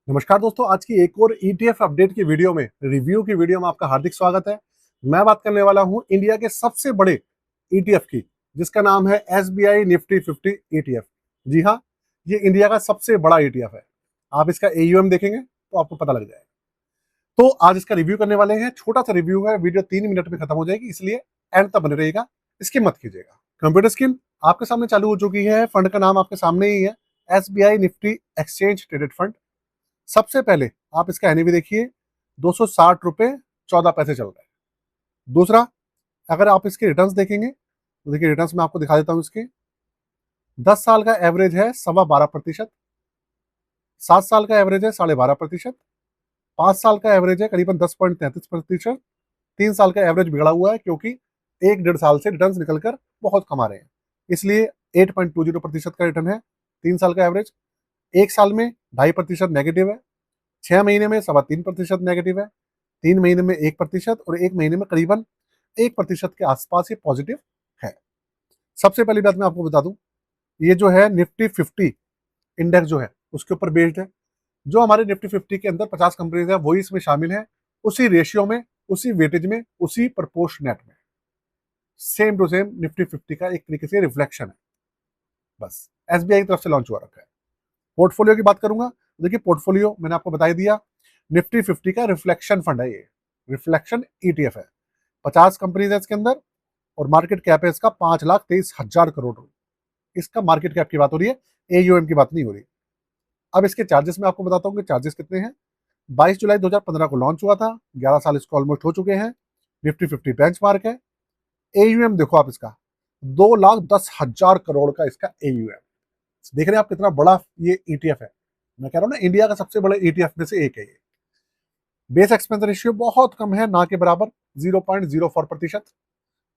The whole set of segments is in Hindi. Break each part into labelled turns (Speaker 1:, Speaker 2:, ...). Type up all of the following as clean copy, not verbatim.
Speaker 1: नमस्कार दोस्तों, आज की एक और ईटीएफ अपडेट की वीडियो में आपका हार्दिक स्वागत है। मैं बात करने वाला हूं इंडिया के सबसे बड़े ईटीएफ की, जिसका नाम है एसबीआई निफ्टी 50 ईटीएफ। जी हाँ, ये इंडिया का सबसे बड़ा ईटीएफ है। आप इसका एयूएम देखेंगे तो आपको पता लग जाएगा। तो आज इसका रिव्यू करने वाले हैं। छोटा सा रिव्यू है, वीडियो 3 मिनट में खत्म हो जाएगी, इसलिए एंड तक बने रहिएगा, स्किप मत कीजिएगा। कंप्यूटर स्क्रीन आपके सामने चालू हो चुकी है। फंड का नाम आपके सामने ही है, SBI Nifty exchange traded fund. सबसे पहले आप इसका एनएवी देखिए, 260 रुपए 14 पैसे चल रहा है। दूसरा, अगर आप इसके रिटर्न्स देखेंगे तो देखिए, रिटर्न्स में आपको दिखा देता हूं। इसके 10 साल का एवरेज है 12.25%, 7 साल का एवरेज है 12.5%, 5 साल का एवरेज है करीबन 10.33%, 3 साल का एवरेज बिगड़ा हुआ है क्योंकि 1-1.5 साल से रिटर्न्स निकलकर बहुत कम आ रहे हैं, इसलिए 8.20% का रिटर्न है 3 साल का एवरेज। 1 साल में 2.5% नेगेटिव है, 6 महीने में 3.25% नेगेटिव है, 3 महीने में 1% और 1 महीने में करीबन 1% के आसपास ये पॉजिटिव है। सबसे पहली बात मैं आपको बता दूं, ये जो है निफ्टी 50 इंडेक्स जो है उसके ऊपर बेस्ड है। जो हमारे निफ्टी 50 के अंदर 50 कंपनीज है वही इसमें शामिल है, उसी रेशियो में, उसी वेटेज में, उसी प्रपोर्शनेट में, सेम टू सेम निफ्टी 50 का एक तरीके से रिफ्लेक्शन है। बस एसबीआई की तरफ से लॉन्च हुआ रखा है। पोर्टफोलियो की बात करूंगा, देखिए पोर्टफोलियो मैंने आपको बता ही दिया, निफ्टी 50 का रिफ्लेक्शन फंड है, ये रिफ्लेक्शन ईटीएफ है। 50 कंपनीज है इसके अंदर और मार्केट कैप है इसका 5,23,000 करोड़। इसका मार्केट कैप की बात हो रही है, एयूएम की बात नहीं हो रही। अब इसके चार्जेस मैं आपको बताता हूँ कि चार्जेस कितने हैं। 22 जुलाई 2015 को लॉन्च हुआ था, 11 साल इसको ऑलमोस्ट हो चुके हैं। निफ्टी 50 बेंचमार्क है। एयूएम देखो आप इसका, 2,10,000 करोड़ का इसका एयूएम। देख रहे हैं आप कितना बड़ा ये ईटीएफ है। मैं कह रहा हूँ ना, इंडिया का सबसे बड़े ईटीएफ में से एक है ये। बेस एक्सपेंस रेशियो बहुत कम है, ना के बराबर 0.04%।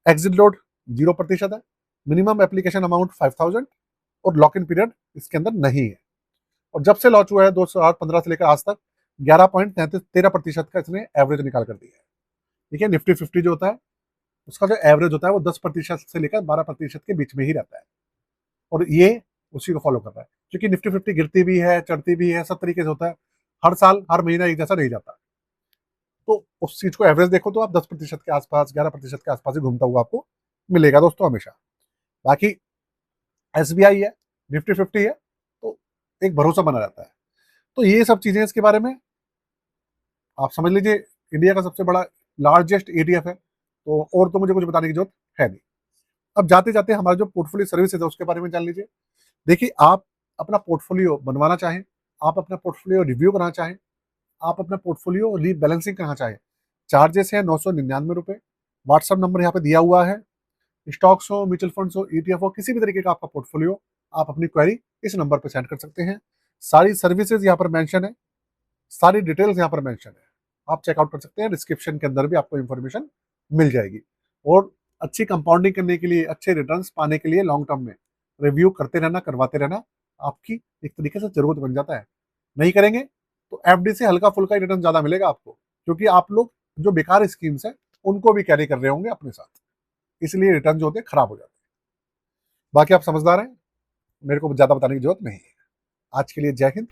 Speaker 1: एग्जिट लोड 0% है। मिनिमम एप्लीकेशन अमाउंट 5,000 और लॉक इन पीरियड इसके अंदर नहीं है। और जब से लॉन्च हुआ है 2015 से लेकर आज तक 11.13% का इसने एवरेज निकाल कर दिया है। ठीक है, निफ्टी 50 जो होता है उसका जो एवरेज होता है वो 10% से लेकर 12% के बीच में ही रहता है, और ये उसी को फॉलो कर रहा है। क्योंकि निफ्टी 50 गिरती भी है, चढ़ती भी है, सब तरीके से होता है। हर साल हर महीना एक जैसा नहीं जाता। तो उस चीज को एवरेज देखो तो आप 10% के आसपास, 11% के आसपास ही घूमता हुआ आपको मिलेगा दोस्तों हमेशा। बाकी एसबीआई है, निफ्टी 50 है, तो एक भरोसा बना रहता है। तो ये सब चीजें इसके बारे में आप समझ लीजिए। इंडिया का सबसे बड़ा लार्जेस्ट एटीएफ है, तो और तो मुझे कुछ बताने की जरूरत है नहीं। अब जाते जाते हमारा जो पोर्टफोलियो सर्विसेज है उसके बारे में जान लीजिए। देखिए, आप अपना पोर्टफोलियो बनवाना चाहें, आप अपना पोर्टफोलियो रिव्यू कराना चाहें, आप अपना पोर्टफोलियो रीबैलेंसिंग करना चाहें, चार्जेस है 999 रुपए। व्हाट्सअप नंबर यहाँ पे दिया हुआ है। स्टॉक्स हो, म्यूचुअल फंड्स हो, ईटीएफ हो, किसी भी तरीके का आपका पोर्टफोलियो, आप अपनी क्वेरी इस नंबर पर सेंड कर सकते हैं। सारी सर्विसेज यहाँ पर मेंशन है, सारी डिटेल्स यहाँ पर मेंशन है। आप चेकआउट कर सकते हैं, डिस्क्रिप्शन के अंदर भी आपको इन्फॉर्मेशन मिल जाएगी। और अच्छी कंपाउंडिंग करने के लिए, अच्छे रिटर्न्स पाने के लिए लॉन्ग टर्म में रिव्यू करते रहना, करवाते रहना आपकी एक तरीके से जरूरत बन जाता है। नहीं करेंगे तो एफडी से हल्का फुल्का ही रिटर्न ज्यादा मिलेगा आपको, क्योंकि आप लोग जो बेकार स्कीम्स है उनको भी कैरी कर रहे होंगे अपने साथ, इसलिए रिटर्न जो होते हैं खराब हो जाते हैं। बाकी आप समझदार हैं, मेरे को ज्यादा बताने की जरूरत नहीं है। आज के लिए जय हिंद।